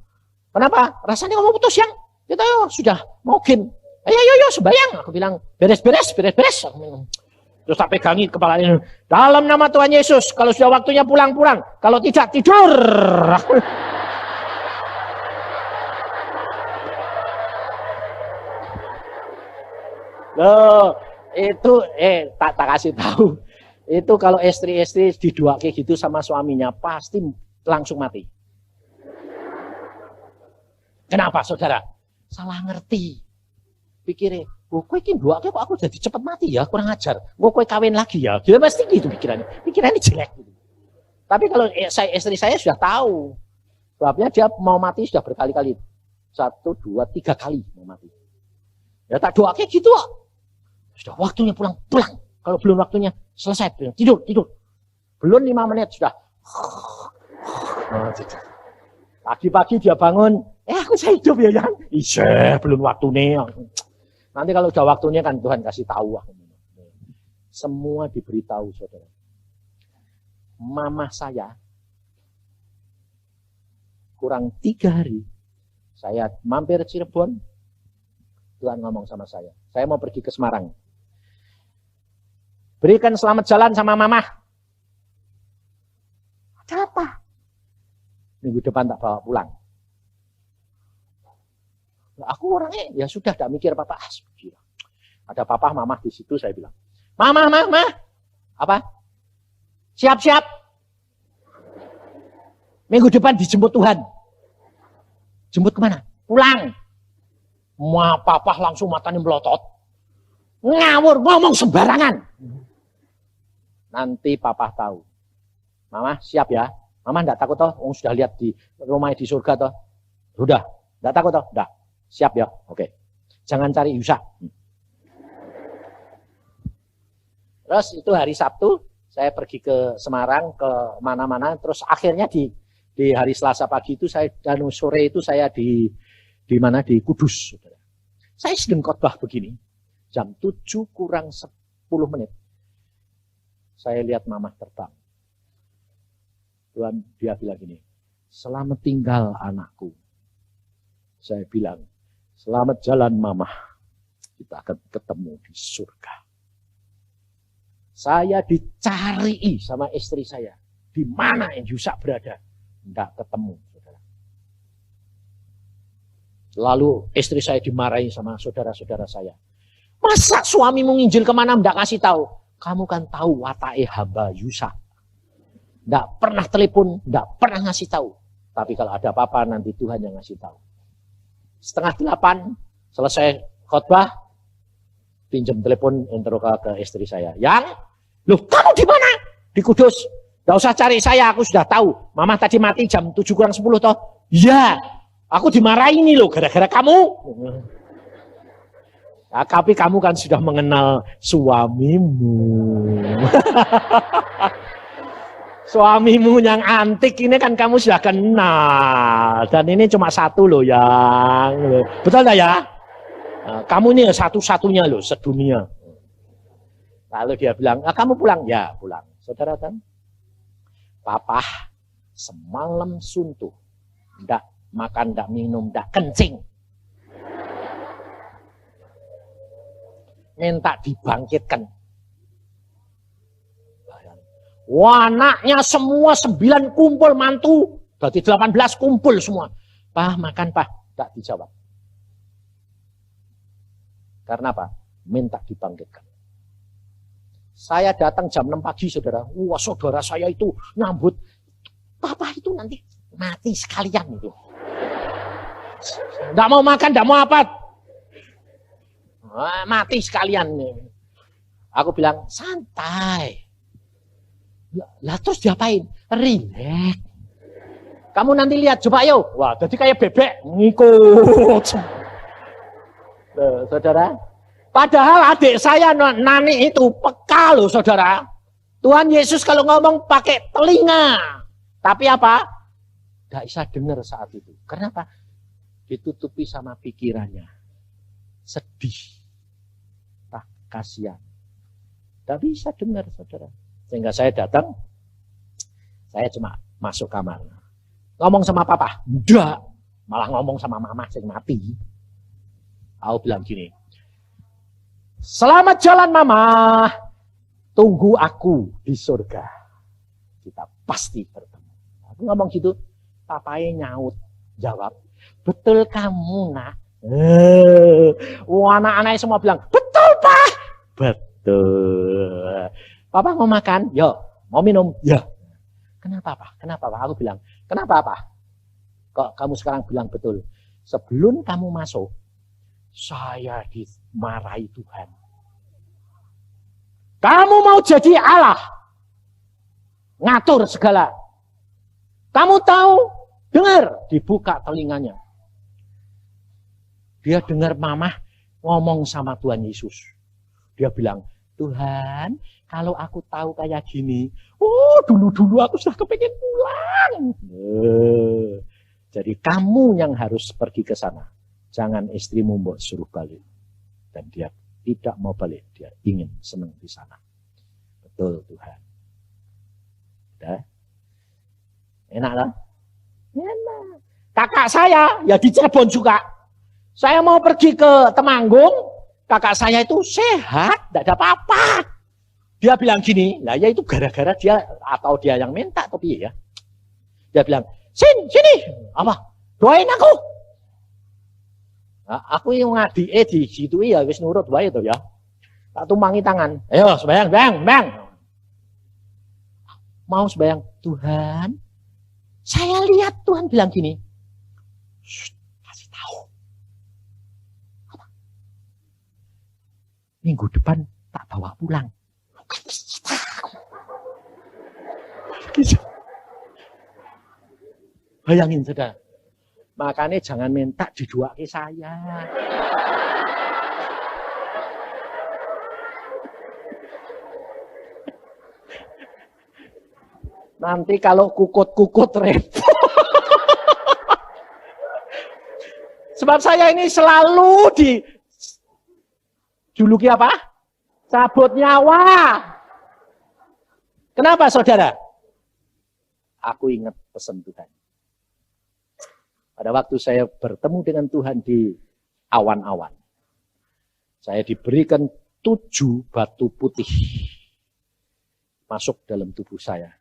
Kenapa? Rasanya mau putus siang. Kita sudah mau game. Ayo sembayang. Aku bilang beres. Terus tak pegangin kepalanya. Dalam nama Tuhan Yesus, kalau sudah waktunya pulang. Kalau tidak tidur. Loh, itu tak kasih tahu. Itu kalau istri-istri diduake gitu sama suaminya pasti langsung mati. Kenapa saudara? Salah ngerti. Pikirnya, kowe iki duake kok aku jadi cepat mati ya, kurang ajar. Kowe kawin lagi ya. Dia pasti gitu pikirannya. Pikirannya jelek gitu. Tapi kalau istri saya sudah tahu. Sebabnya dia mau mati sudah berkali-kali. 1, 2, 3 kali mau mati. Ya tak doake gitu kok. Sudah waktunya pulang. Kalau belum waktunya selesai, tidur. Belum 5 menit sudah. Pagi-pagi dia bangun, aku saya hidup ya. Iya, belum waktunya. Nanti kalau udah waktunya kan Tuhan kasih tahu. Semua diberitahu saudara. Mama saya kurang 3 hari, saya mampir Cirebon, Tuhan ngomong sama saya mau pergi ke Semarang. Berikan selamat jalan sama mama. Ada apa? Minggu depan tak bawa pulang. Aku orangnya ya sudah tidak mikir apa-apa. Ada papa, mama di situ saya bilang. Mama. Apa? Siap. Minggu depan dijemput Tuhan. Jemput kemana? Pulang. Papa langsung matanya melotot. Ngawur, ngomong sembarangan. Nanti papa tahu. Mama siap ya. Mama enggak takut toh? Sudah lihat di rumah di surga toh? Sudah. Enggak takut toh? Udah. Siap ya? Oke. Jangan cari Yusa. Terus itu hari Sabtu, saya pergi ke Semarang, ke mana-mana. Terus akhirnya di hari Selasa pagi itu saya dan sore itu saya di mana di Kudus. Saya sedang khotbah begini. Jam 7 kurang 10 menit. Saya lihat mama terbang. Tuhan dia bilang gini, selamat tinggal anakku. Saya bilang, selamat jalan mama. Kita akan ketemu di surga. Saya dicari sama istri saya. Di mana Yusak berada? Tidak ketemu. Saudara. Lalu istri saya dimarahi sama saudara-saudara saya. Masa suamimu nginjil kemana tidak kasih tahu? Kamu kan tahu watake hamba Yusak. Tidak pernah telepon, tidak pernah ngasih tahu. Tapi kalau ada apa-apa nanti Tuhan yang ngasih tahu. 7:30 selesai khotbah, pinjam telepon interroga ke istri saya. Loh kamu di mana? Di Kudus. Tidak usah cari saya, aku sudah tahu. Mama tadi mati jam 7 kurang 10 toh. Iya, aku dimarahi ini loh gara-gara kamu. Nah, tapi kamu kan sudah mengenal suamimu. Suamimu yang antik ini kan kamu sudah kenal. Dan ini cuma satu loh yang. Betul enggak ya? Nah, kamu ini satu-satunya loh sedunia. Lalu dia bilang, kamu pulang? Ya pulang. Saudara kan? Papa semalam suntuk. Enggak makan ndak minum ndak kencing. Minta dibangkitkan. Wah, anaknya semua 9 kumpul mantu, berarti 18 kumpul semua. Pak, makan Pak, tak dijawab. Karena apa? Minta dibangkitkan. Saya datang jam 6 pagi, saudara. Wah, saudara saya itu nyambut. Papa itu nanti mati sekalian itu. Nggak mau makan, nggak mau apa. Mati sekalian. Aku bilang, santai. Lah terus diapain? Relax. Kamu nanti lihat, coba ayo. Wah, jadi kayak bebek ngikut. Loh, saudara. Padahal adik saya Nani itu peka loh, saudara. Tuhan Yesus kalau ngomong pakai telinga. Tapi apa? Gak bisa dengar saat itu. Kenapa? Ditutupi sama pikirannya. Sedih. Kasihan. Gak bisa dengar, saudara. Sehingga saya datang, saya cuma masuk kamar. Ngomong sama papa, enggak. Malah ngomong sama mama yang mati. Aku bilang gini, selamat jalan mama, tunggu aku di surga. Kita pasti bertemu. Aku ngomong gitu, papanya nyaut, jawab, betul kamu nak. Anak-anaknya semua bilang, betul pak. Betul. Papa mau makan? Yo. Mau minum? Ya. Kenapa Pak? Kenapa Pak? Aku bilang, kenapa Pak? Kok kamu sekarang bilang betul? Sebelum kamu masuk, saya dimarahi Tuhan. Kamu mau jadi Allah. Ngatur segala. Kamu tahu? Dengar. Dibuka telinganya. Dia dengar mama ngomong sama Tuhan Yesus. Dia bilang, Tuhan, kalau aku tahu kayak gini, dulu-dulu aku sudah kepengen pulang. Jadi kamu yang harus pergi ke sana. Jangan istrimu mbok suruh balik. Dan dia tidak mau balik. Dia ingin senang di sana. Betul Tuhan. Udah? Enak lah? Enak. Kakak saya ya di Cirebon juga. Saya mau pergi ke Temanggung. Kakak saya itu sehat, tidak ada apa-apa. Dia bilang gini, nah ya itu gara-gara dia atau dia yang minta tapi ya. Dia bilang, sini, apa? Doain aku. Nah, aku yang ngadi di situ ya wis nurut wae itu ya. Tak tumpangi tangan. Ayo sembahyang, bang. Mau sembahyang, Tuhan. Saya lihat Tuhan bilang gini. Kasih tahu. Minggu depan tak bawa pulang. Bayangin saudara. Makanya jangan minta diduake saya. Nanti kalau kukut-kukut repot. Sebab saya ini selalu juluki apa? Cabut nyawa. Kenapa saudara? Aku ingat pesan Tuhan. Pada waktu saya bertemu dengan Tuhan di awan-awan. Saya diberikan 7 batu putih. Masuk dalam tubuh saya.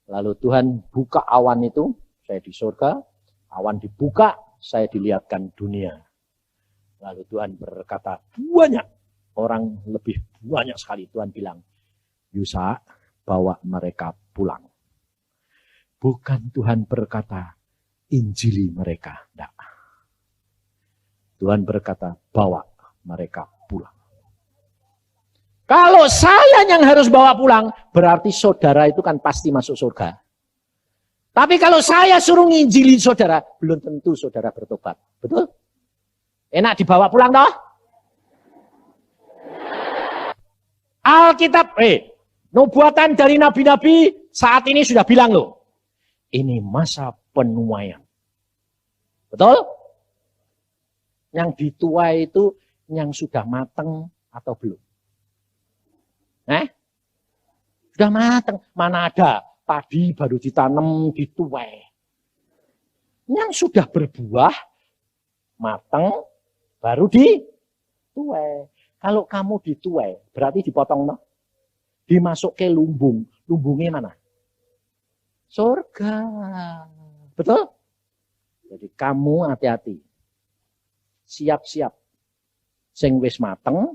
Lalu Tuhan buka awan itu. Saya di surga. Awan dibuka. Saya dilihatkan dunia. Lalu Tuhan berkata, banyak orang lebih banyak sekali. Tuhan bilang, Yusa, bawa mereka pulang. Bukan Tuhan berkata, injili mereka. Tidak. Tuhan berkata, bawa mereka pulang. Kalau saya yang harus bawa pulang, berarti saudara itu kan pasti masuk surga. Tapi kalau saya suruh nginjili saudara, belum tentu saudara bertobat. Betul? Enak dibawa pulang toh? Alkitab, nubuatan dari nabi-nabi saat ini sudah bilang loh. Ini masa penuaian. Betul? Yang dituai itu yang sudah mateng atau belum? Sudah mateng. Mana ada padi baru ditanam dituai. Yang sudah berbuah, mateng, baru dituai. Kalau kamu dituai, berarti dipotong, no? Dimasuk ke lumbung. Lumbungnya mana? Surga. Betul? Jadi kamu hati-hati. Siap-siap. Sing wis mateng.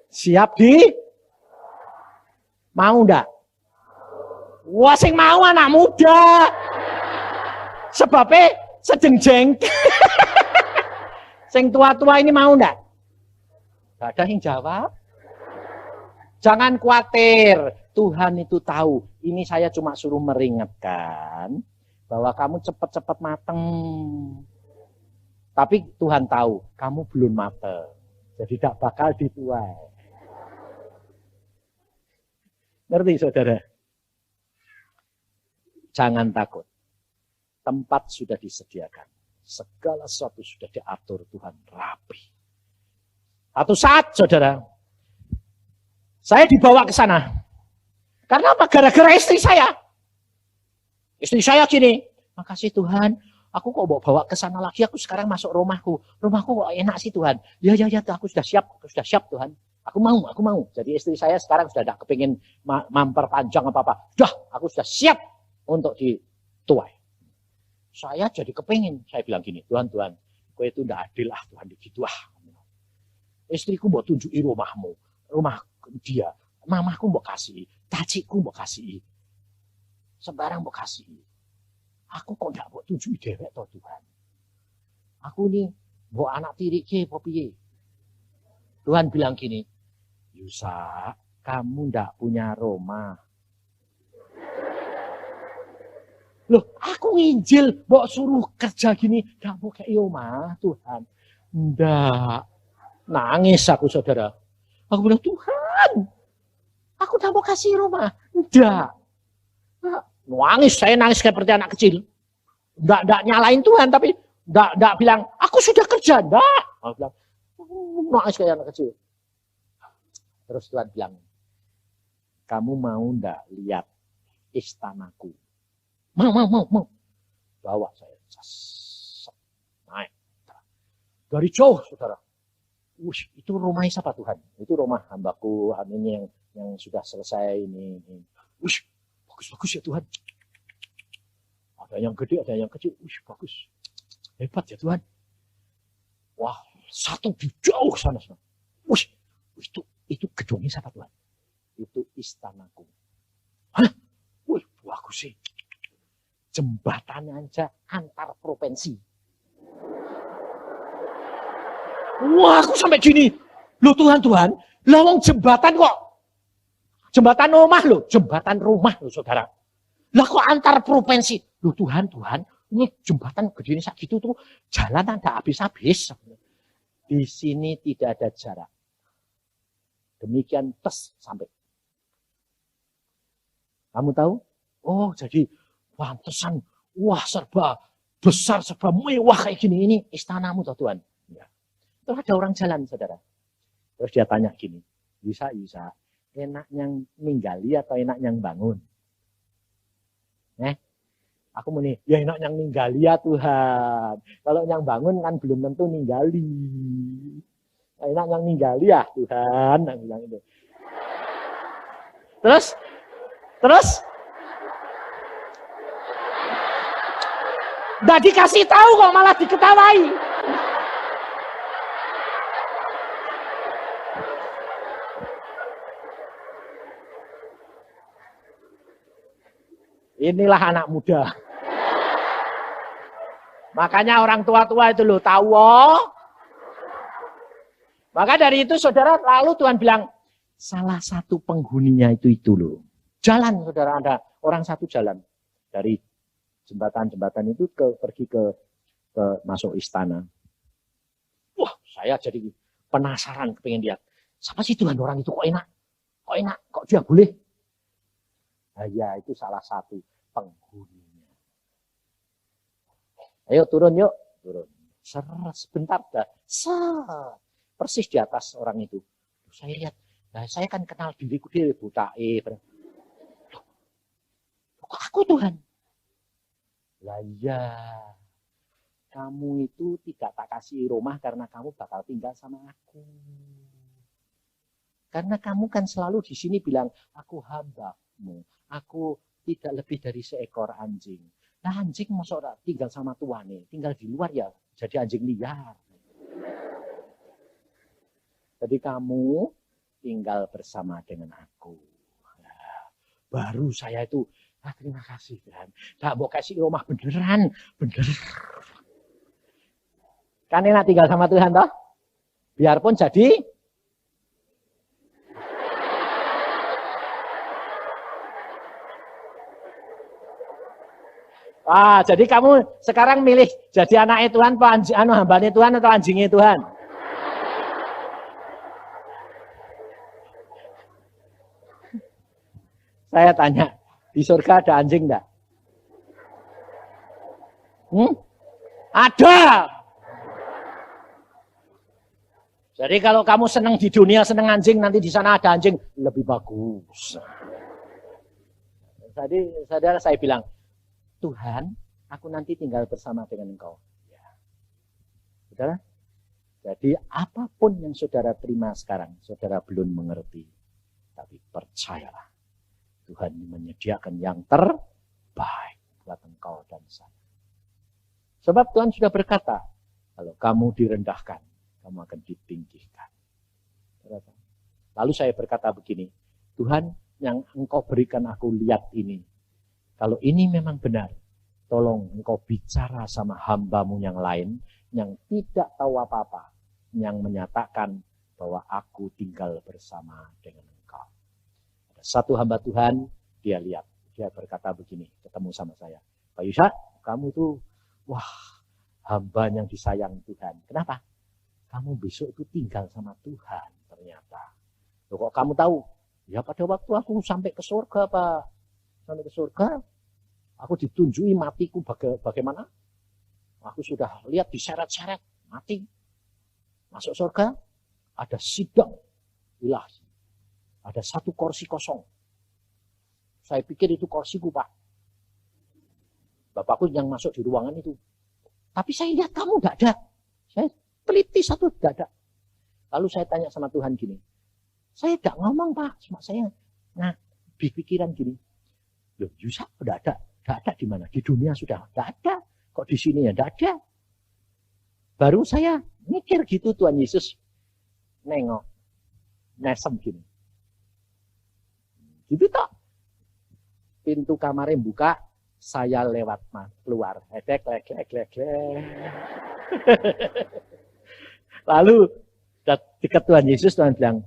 Siap mau ndak? Wah, sing mau anak muda. Sebabnya sejengjeng. Sing tua-tua ini mau ndak? Gak ada yang jawab. Jangan khawatir. Tuhan itu tahu. Ini saya cuma suruh meringatkan bahwa kamu cepat-cepat mateng. Tapi Tuhan tahu kamu belum mateng. Jadi tidak bakal dituai. Ngerti saudara? Jangan takut. Tempat sudah disediakan. Segala sesuatu sudah diatur Tuhan rapi. Satu saat saudara, saya dibawa ke sana. Karena apa? Gara-gara istri saya. Istri saya gini, makasih Tuhan, aku kok bawa ke sana lagi, aku sekarang masuk rumahku. Rumahku kok enak sih Tuhan. Ya, aku sudah siap Tuhan. Aku mau. Jadi istri saya sekarang sudah tidak kepingin memperpanjang apa-apa. Aku sudah siap untuk dituai. Saya jadi kepingin, saya bilang gini, Tuhan, kowe itu tidak adil Tuhan, gitu Istriku mau tunjuki rumahmu, rumah dia, mamahku mau kasih, taciku mau kasih, sembarang mau kasih. Aku kok tidak mau tunjuki dewek toh Tuhan. Aku ini mau anak tiri ke piye. Tuhan bilang gini, Yusa, kamu tidak punya rumah. Loh, aku nginjil, mau suruh kerja gini, tidak mau kayak rumah Tuhan. Tidak. Nangis aku saudara. Aku bilang, Tuhan, aku tidak mau kasih rumah. Tidak. Nangis, saya nangis seperti anak kecil. Tidak nyalain Tuhan, tapi tidak bilang, aku sudah kerja. Tidak. Aku bilang, nangis kayak anak kecil. Terus Tuhan bilang, kamu mau tidak lihat istanaku? Mau. Bawa saya. Naik. Dari jauh, saudara. Itu rumah siapa Tuhan? Itu rumah hambaku, ini yang sudah selesai ini. Bagus ya Tuhan. Ada yang gede, ada yang kecil. Bagus. Hebat ya Tuhan. Wah, satu di jauh sana. Itu gedungnya siapa Tuhan? Itu istanaku. Hah? Bagus sih. Jembatannya aja antar provinsi. Wah, aku sampai gini. Loh Tuhan, lawang jembatan kok. Jembatan rumah loh, jembatan rumah loh saudara. Lah kok antar provinsi. Loh Tuhan, ini jembatan gede ini gitu tuh jalan ada habis-habis. Di sini tidak ada jarak. Demikian tes sampai. Kamu tahu? Oh, jadi pantesan, wah serba besar, serba mewah kayak gini. Ini istanamu toh Tuhan. Ya. Terus ada orang jalan, saudara. Terus dia tanya gini, Yusa, enak yang ninggali atau enak yang bangun? Aku mau nih, ya enak yang ninggali ya Tuhan. Kalau yang bangun kan belum tentu ninggali. Enak yang ninggali ya Tuhan. Aku bilang itu. Terus nggak dikasih tahu kok malah diketawai. Inilah anak muda. Makanya orang tua-tua itu loh tahu. Maka dari itu saudara, lalu Tuhan bilang salah satu penghuninya itu loh. Jalan saudara, ada orang satu jalan dari jembatan-jembatan itu pergi ke masuk istana. Wah, saya jadi penasaran, pengen lihat. Siapa sih Tuhan orang itu kok enak? Kok dia boleh? Nah, ya itu salah satu penghuninya. Ayo turun yuk, turun. Sebentar dah. Persis di atas orang itu. Saya lihat, nah, saya kan kenal diriku dia buta. Kok aku Tuhan? Lah iya, kamu itu tidak tak kasih rumah karena kamu bakal tinggal sama aku. Karena kamu kan selalu di sini bilang, aku hambamu, aku tidak lebih dari seekor anjing. Nah anjing masuk tinggal sama tuannya, tinggal di luar ya jadi anjing liar. Jadi kamu tinggal bersama dengan aku. Nah, baru saya itu, terima kasih Tuhan. Tak mau kasih rumah beneran, bener. Kan enak tinggal sama Tuhan toh? Biarpun jadi jadi kamu sekarang milih jadi anaknya Tuhan, hambanya Tuhan atau anjingnya Tuhan? Saya tanya, di surga ada anjing enggak? Ada. Jadi kalau kamu senang di dunia, senang anjing, nanti di sana ada anjing, lebih bagus. Jadi saudara saya bilang, Tuhan, aku nanti tinggal bersama dengan engkau. Ya. Saudara, jadi apapun yang saudara terima sekarang, saudara belum mengerti. Tapi percayalah, Tuhan menyediakan yang terbaik buat engkau dan saya. Sebab Tuhan sudah berkata, kalau kamu direndahkan, kamu akan ditinggikan. Lalu saya berkata begini, Tuhan yang engkau berikan aku lihat ini, kalau ini memang benar, tolong engkau bicara sama hambamu yang lain, yang tidak tahu apa-apa, yang menyatakan bahwa aku tinggal bersama dengan engkau. Ada satu hamba Tuhan, dia lihat, dia berkata begini, ketemu sama saya, Pak Yusak, kamu tuh, wah, hamba yang disayang Tuhan. Kenapa? Kamu besok itu tinggal sama Tuhan ternyata. Loh, kok kamu tahu? Ya pada waktu aku sampai ke surga, Pak. Sampai ke surga, aku ditunjui matiku bagaimana. Aku sudah lihat diseret-seret, mati. Masuk surga, ada sidang ilahi. Ada satu kursi kosong. Saya pikir itu kursiku, Pak. Bapakku yang masuk di ruangan itu. Tapi saya lihat kamu tidak ada. Saya teliti satu tidak ada. Lalu saya tanya sama Tuhan gini. Saya tidak ngomong, Pak. Cuma saya pikiran gini. Loh, Yusak udah ada. Tidak ada di mana? Di dunia sudah tidak ada. Kok di sini ya tidak ada? Baru saya mikir gitu, Tuhan Yesus nengok, nesem gini. Gitu tak? Pintu kamarnya buka, saya lewat keluar. Edek. Lalu dekat Tuhan Yesus, Tuhan bilang,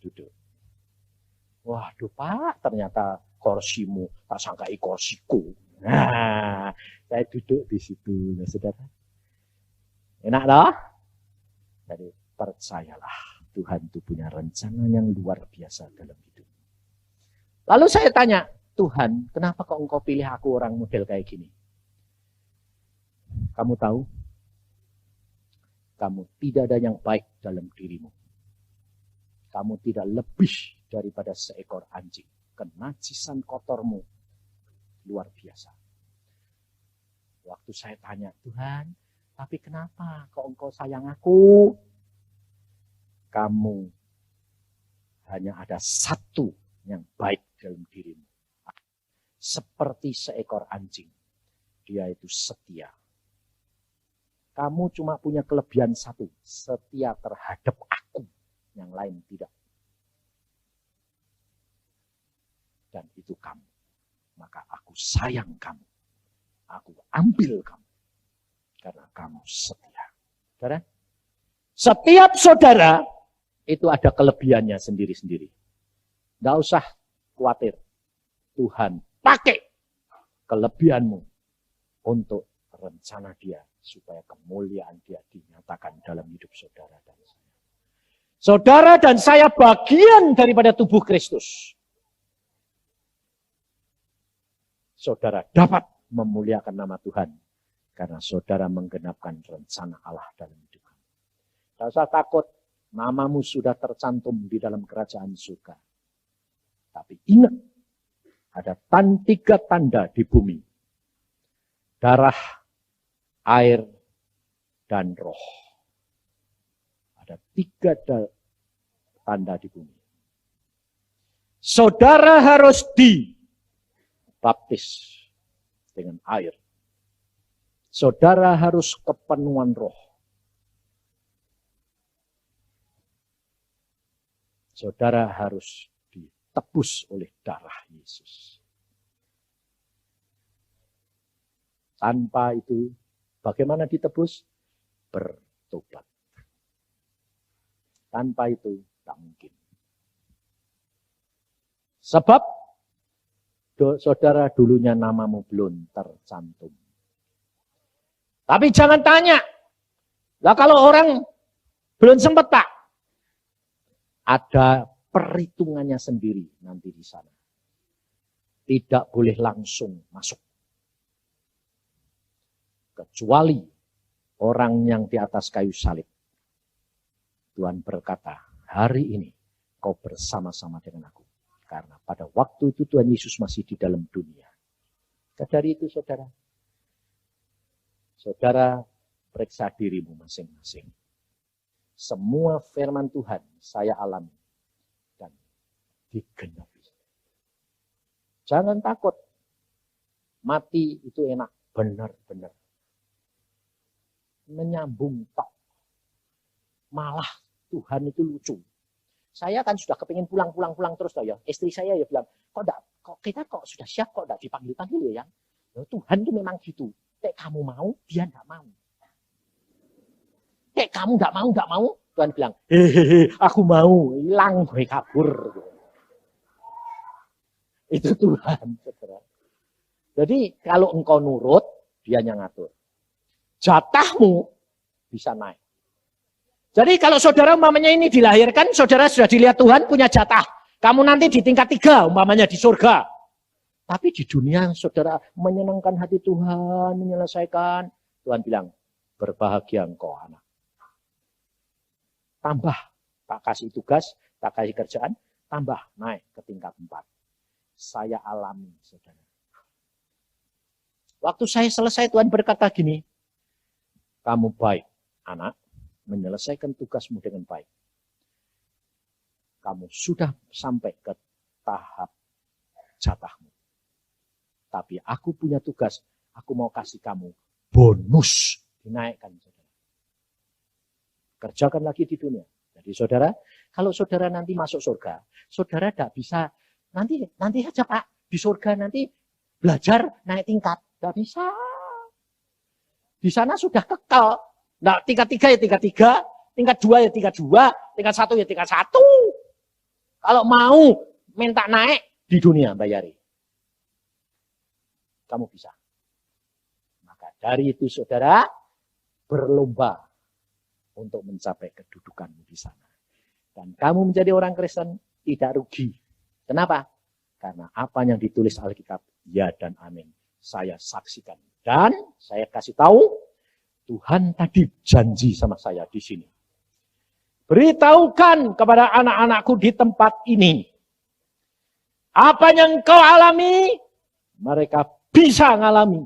duduk. Waduh Pak, ternyata kursimu, tak sangka kursiku. Nah, saya duduk di situ, ya saudara. Enak loh? Jadi percayalah, Tuhan itu punya rencana yang luar biasa dalam hidup. Lalu saya tanya, Tuhan, kenapa kok engkau pilih aku orang model kayak gini? Kamu tahu? Kamu tidak ada yang baik dalam dirimu. Kamu tidak lebih daripada seekor anjing. Kenajisan kotormu luar biasa. Waktu saya tanya, Tuhan, tapi kenapa kok engkau sayang aku? Kamu hanya ada satu yang baik dalam dirimu. Seperti seekor anjing. Dia itu setia. Kamu cuma punya kelebihan satu, setia terhadap aku, yang lain tidak. Dan itu kamu. Maka aku sayang kamu. Aku ambil kamu. Karena kamu setia. Saudara? Setiap saudara itu ada kelebihannya sendiri-sendiri. Tidak usah khawatir. Tuhan pakai kelebihanmu untuk rencana dia. Supaya kemuliaan dia dinyatakan dalam hidup saudara dan saya. Saudara dan saya bagian daripada tubuh Kristus. Saudara dapat memuliakan nama Tuhan. Karena saudara menggenapkan rencana Allah dalam hidup kamu. Tidak usah takut, namamu sudah tercantum di dalam kerajaan surga. Tapi ingat, Ada tiga tanda di bumi. Darah, air, dan roh. Ada tiga tanda di bumi. Saudara harus dibaptis dengan air. Saudara harus kepenuhan roh. Saudara harus ditebus oleh darah Yesus. Tanpa itu, bagaimana ditebus? Bertobat. Tanpa itu, tak mungkin. Sebab, saudara dulunya namamu belum tercantum. Tapi jangan tanya, lah kalau orang belum sempat tak? Ada perhitungannya sendiri nanti di sana. Tidak boleh langsung masuk. Kecuali orang yang di atas kayu salib. Tuhan berkata, hari ini kau bersama-sama dengan aku. Karena pada waktu itu Tuhan Yesus masih di dalam dunia. Dari itu saudara. Saudara periksa dirimu masing-masing. Semua firman Tuhan saya alami dan digenapi. Jangan takut. Mati itu enak. Benar-benar. Menyambung tok. Malah Tuhan itu lucu. Saya kan sudah kepingin pulang terus toh ya. Istri saya ya bilang, kita sudah siap kok enggak dipanggil-panggil ya. Tuhan itu memang gitu. Kamu mau, dia enggak mau. Kamu enggak mau. Tuhan bilang, hehehe, aku mau. Hilang, gue kabur. Itu Tuhan. Saudara. Jadi kalau engkau nurut, dia yang ngatur. Jatahmu bisa naik. Jadi kalau saudara umpamanya ini dilahirkan, saudara sudah dilihat Tuhan punya jatah. Kamu nanti di tingkat 3 umpamanya di surga. Tapi di dunia saudara menyenangkan hati Tuhan, menyelesaikan. Tuhan bilang, berbahagia engkau anak. Tambah, tak kasih tugas, tak kasih kerjaan, tambah naik ke tingkat 4. Saya alami, saudara. Waktu saya selesai, Tuhan berkata gini, kamu baik, anak, menyelesaikan tugasmu dengan baik. Kamu sudah sampai ke tahap jatahmu. Tapi aku punya tugas, aku mau kasih kamu bonus. Dinaikkan, saudara. Kerjakan lagi di dunia. Jadi saudara, kalau saudara nanti masuk surga, saudara tidak bisa, nanti aja Pak, di surga nanti belajar naik tingkat. Tidak bisa. Di sana sudah kekal. Nah, tingkat 3 ya tingkat 3, tingkat 2 ya tingkat 2, tingkat 1 ya tingkat 1. Kalau mau minta naik di dunia bayari. Kamu bisa. Maka dari itu saudara, berlomba untuk mencapai kedudukanmu di sana. Dan kamu menjadi orang Kristen tidak rugi. Kenapa? Karena apa yang ditulis Alkitab, ya dan amin. Saya saksikan. Dan saya kasih tahu, Tuhan tadi janji sama saya di sini. Beritahukan kepada anak-anakku di tempat ini. Apa yang kau alami, mereka bisa ngalami.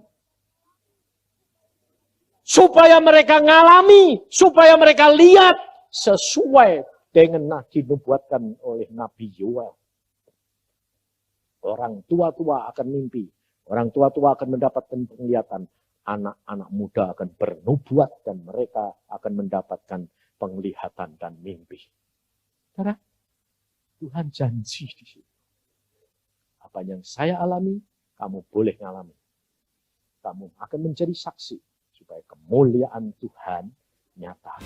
Supaya mereka ngalami, supaya mereka lihat sesuai dengan dinubuatkan oleh Nabi Yoel. Orang tua-tua akan mimpi, orang tua-tua akan mendapatkan penglihatan, anak-anak muda akan bernubuat dan mereka akan mendapatkan penglihatan dan mimpi. Karena Tuhan janji di situ. Apa yang saya alami, kamu boleh ngalami. Kamu akan menjadi saksi supaya kemuliaan Tuhan nyata.